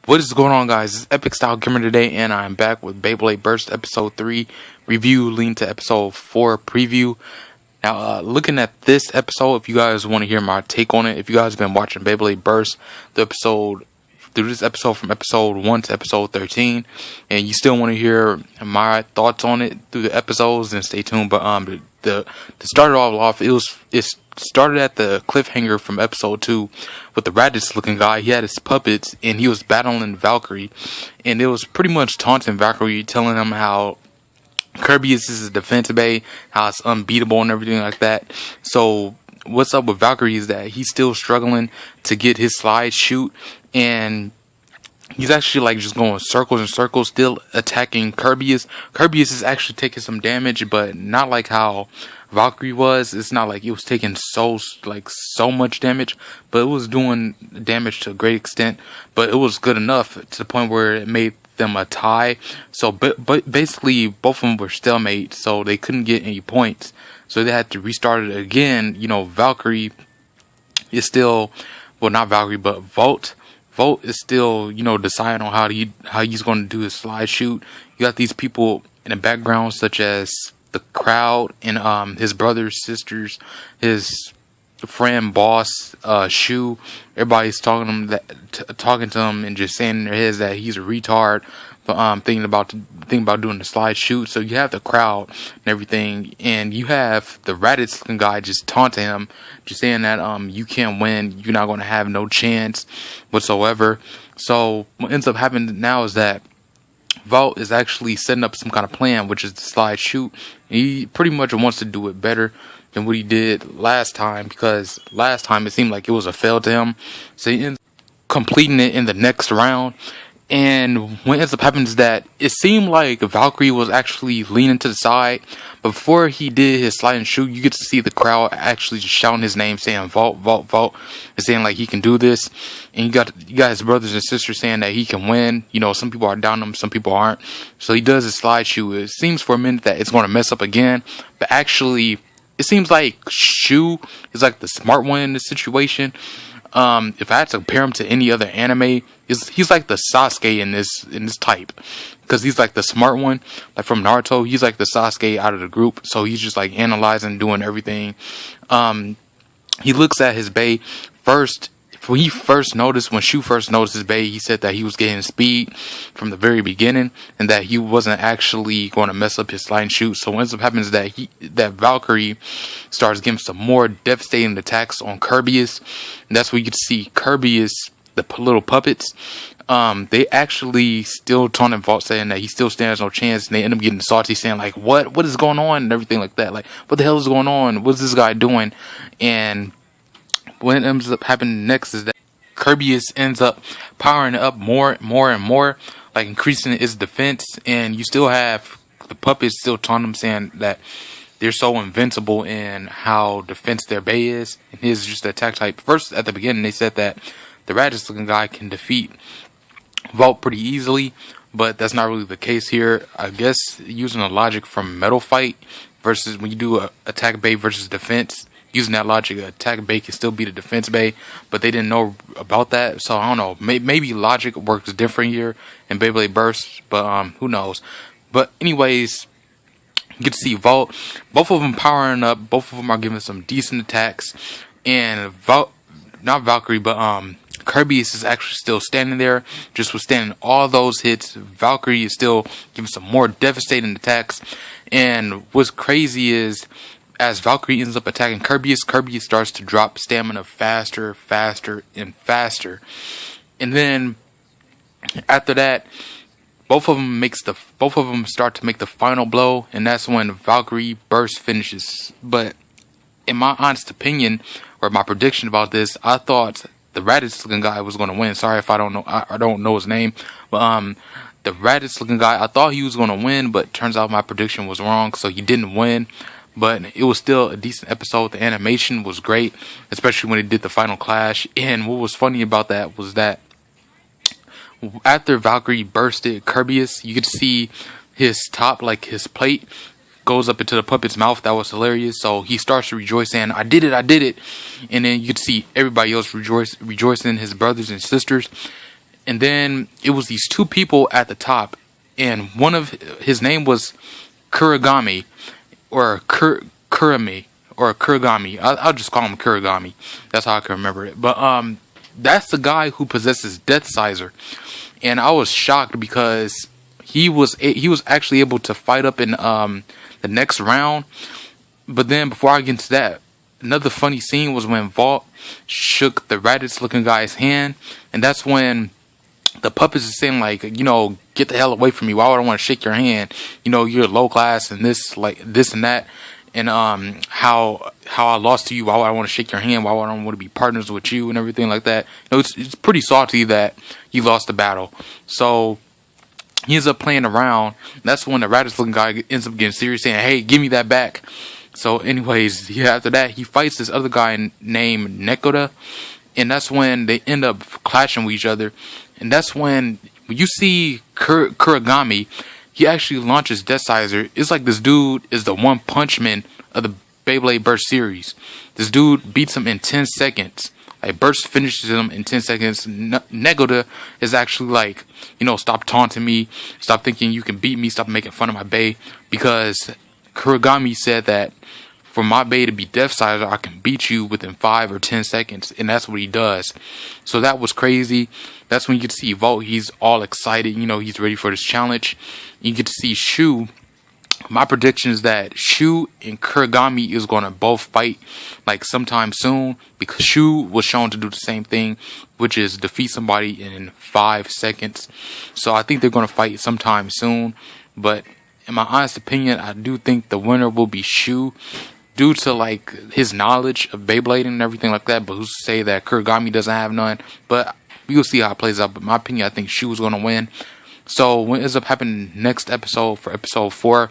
What is going on, guys? It's Epic Style Gamer today, and I'm back with Beyblade Burst Episode 3 review, leading to Episode 4 preview. Now, looking at this episode, if you guys want to hear my take on it, if you guys have been watching Beyblade Burst, through this episode from Episode 1 to Episode 13, and you still want to hear my thoughts on it through the episodes, then stay tuned. But to start it all off, it started at the cliffhanger from Episode 2 with the Raditz looking guy. He had his puppets and he was battling Valkyrie, and it was pretty much taunting Valkyrie, telling him how Kirby is his defense bay, how it's unbeatable and everything like that. So what's up with Valkyrie is that he's still struggling to get his slide shoot, and he's actually like just going circles and circles, still attacking Kirby's. Kirby's is actually taking some damage, but not like how Valkyrie was. It's not like it was taking so much damage, but it was doing damage to a great extent. But it was good enough to the point where it made them a tie. So, but basically both of them were stalemate, so they couldn't get any points. So they had to restart it again. You know, Valkyrie is still, well, not Valkyrie, but Volt. Volt is still, you know, deciding on how he's going to do his slide shoot. You got these people in the background, such as the crowd and his brothers, sisters, his friend, boss, Shu. Everybody's talking to him and just saying in their heads that he's a retard. But thinking about doing the slide shoot. So you have the crowd and everything, and you have the Raditz looking guy just taunting him, just saying that you can't win, you're not going to have no chance whatsoever. So what ends up happening now is that Vault is actually setting up some kind of plan, which is the slide shoot. He pretty much wants to do it better than what he did last time, because last time it seemed like it was a fail to him. So he ends up completing it in the next round. And what ends up happening is that it seemed like Valkyrie was actually leaning to the side. But before he did his slide and shoot, you get to see the crowd actually just shouting his name, saying Vault, Vault, Vault, and saying like he can do this. And you got his brothers and sisters saying that he can win. You know, some people are down him, some people aren't. So he does his slide shoot. It seems for a minute that it's going to mess up again, but actually it seems like Shu is like the smart one in this situation. If I had to compare him to any other anime, he's like the Sasuke in this type, because he's like the smart one, like from Naruto. He's like the Sasuke out of the group, so he's just like analyzing, doing everything. He looks at his bae first. When Shu first noticed his bae, he said that he was getting speed from the very beginning, and that he wasn't actually going to mess up his slide and shoot. So what ends up happening is that Valkyrie starts getting some more devastating attacks on Kirby's, and that's where you get to see Kirby's, the little puppets. They actually still taunting Vault, saying that he still stands no chance, and they end up getting salty, saying like, what is going on, and everything like that. Like, what the hell is going on? What's this guy doing? And what ends up happening next is that Kirby ends up powering up more and more, like increasing his defense, and you still have the puppets still taunting him, saying that they're so invincible in how defense their bay is, and his just attack type. First, at the beginning, they said that the Raditz looking guy can defeat Vault pretty easily, but that's not really the case here. I guess using the logic from Metal Fight versus when you do a attack bay versus defense, using that logic, attack bay can still be the defense bay, but they didn't know about that. So I don't know. Maybe logic works different here in Beyblade Burst, but who knows? But anyways, you get to see Vault. Both of them powering up. Both of them are giving some decent attacks, and not Valkyrie, but Kirby is actually still standing there, just withstanding all those hits. Valkyrie is still giving some more devastating attacks, and what's crazy is, as Valkyrie ends up attacking Kirby starts to drop stamina faster, and faster. And then after that, both of them start to make the final blow, and that's when Valkyrie Burst finishes. But in my honest opinion, or my prediction about this, I thought the Raditz looking guy was going to win. Sorry if I don't know his name, but the Raditz looking guy, I thought he was going to win, but turns out my prediction was wrong, so he didn't win. But it was still a decent episode. The animation was great, especially when he did the final clash. And what was funny about that was that after Valkyrie bursted Kirby's, you could see his top, like his plate, goes up into the puppet's mouth. That was hilarious. So he starts to rejoice, saying, I did it. And then you could see everybody else rejoicing, his brothers and sisters. and then it was these two people at the top, and one of his name was Kuragami or Kurami or Kuragami. I'll just call him Kuragami. That's how I can remember it. But that's the guy who possesses Death Sizer, and I was shocked because he was actually able to fight up in the next round. But then before I get into that, another funny scene was when Vault shook the Raditz looking guy's hand, and that's when the puppets is saying, like, you know, get the hell away from me. Why would I want to shake your hand? You know, you're low class and this and that. And how I lost to you. Why would I want to shake your hand? Why would I want to be partners with you and everything like that? You know, it's pretty salty that you lost the battle. So he ends up playing around. That's when the Raditz looking guy ends up getting serious, saying, hey, give me that back. So anyways, yeah, after that, he fights this other guy named Nekoda. And that's when they end up clashing with each other. And that's when you see Kuragami, he actually launches Death Sizer. It's like this dude is the One Punch Man of the Beyblade Burst series. This dude beats him in 10 seconds. Like, Burst finishes him in 10 seconds. Nekoda is actually like, you know, stop taunting me. Stop thinking you can beat me. Stop making fun of my Bey. Because Kuragami said that for my Bey to be Death Sizer, I can beat you within 5 or 10 seconds. And that's what he does. So that was crazy. That's when you get to see Volt. He's all excited. You know, he's ready for this challenge. You get to see Shu. My prediction is that Shu and Kuragami is going to both fight like sometime soon, because Shu was shown to do the same thing, which is defeat somebody in 5 seconds. So I think they're going to fight sometime soon. But in my honest opinion, I do think the winner will be Shu, due to like his knowledge of Beyblading and everything like that. But who's to say that Kuragami doesn't have none? But we'll see how it plays out. But in my opinion, I think Shu is going to win. So what ends up happening next episode, for episode 4,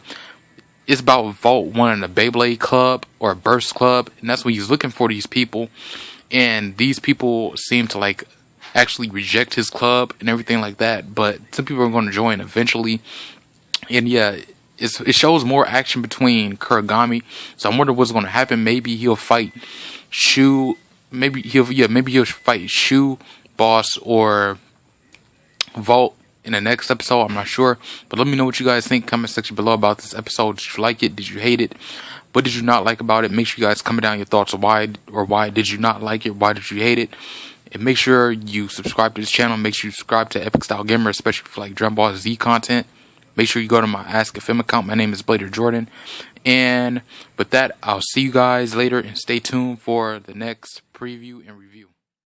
it's about Volt wanting a Beyblade club or a Burst club, and that's what he's looking for, these people. And these people seem to like actually reject his club and everything like that. But some people are going to join eventually. And yeah, it shows more action between Kuragami. So I wonder what's going to happen. Maybe he'll fight Shu. Maybe he'll fight Shu, Boss, or Volt in the next episode. I'm not sure, but let me know what you guys think. Comment section below about this episode. Did you like it? Did you hate it? What did you not like about it? Make sure you guys comment down your thoughts of why did you not like it? Why did you hate it? And make sure you subscribe to this channel. Make sure you subscribe to Epic Style Gamer, especially for like Drum Ball Z content. Make sure you go to my Ask a Film account. My name is Blader Jordan. And with that, I'll see you guys later, and stay tuned for the next preview and review.